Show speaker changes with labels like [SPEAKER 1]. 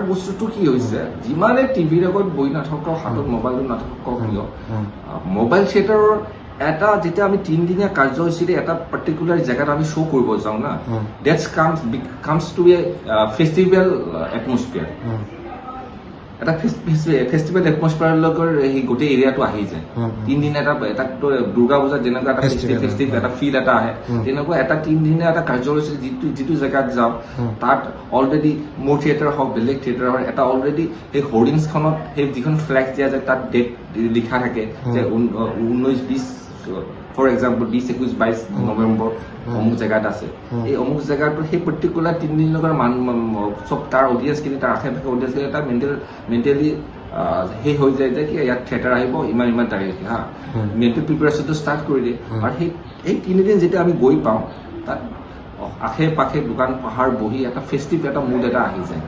[SPEAKER 1] বস্তুটো কি হৈছে যিমানে টিভিৰ আগত বহি নাথাকক হাতত মোবাইলটো নাথাকক কিয় মোবাইল থিয়েটাৰৰ এটা যেতিয়া আমি 3 দিনীয়া কাৰ্যসূচীৰে এটা পাৰ্টিকুলাৰ জেগাত আমি শ্ব' কৰিব যাওঁ না that's comes to a festival atmosphere এটা ফেষ্টিভেল এটমস্ফিয়াৰলৈকে সেই গোটেই এৰিয়াটো আহি যায় 3 দিন এটা দুৰ্গা পূজাত যেনেকুৱা এটা ফেষ্টিভ এটা ফিল এটা আহে তেনেকুৱা এটা 3 দিনীয়া এটা কাৰ্যসূচী যিটো জেগাত যাওঁ তাত অলৰেডি মোৰ থিয়েটাৰ হওক বেলেগ থিয়েটাৰ হওক এটা অলৰেডি সেই হোৰ্ডিংছখনত সেই যিখন ফ্লেক্স দিয়া যায় তাত ডেট লিখা থাকে যে 19-20 ফৰ এক্সাম্পল 20-21-22 নৱেম্বৰ অমুক জেগাত আছে এই অমুক জেগাটো সেই পাৰ্টিকুলাৰ 3 দিনৰ চব তাৰ অডিয়েঞ্চখিনি তাৰ আশে পাশে অডিয়েঞ্চখিনি এটা মেণ্টেলি সেই হৈ যায় যে কি ইয়াত থিয়েটাৰ আহিব ইমান তাৰিখে হা মেণ্টেল প্ৰিপেৰেশ্যনটো ষ্টাৰ্ট কৰি দিয়ে আৰু সেই 3 দিন যেতিয়া আমি গৈ পাওঁ তাত আশে পাশে দোকান পাহাৰ বহি এটা ফেষ্টিভ এটা মুড এটা আহি যায়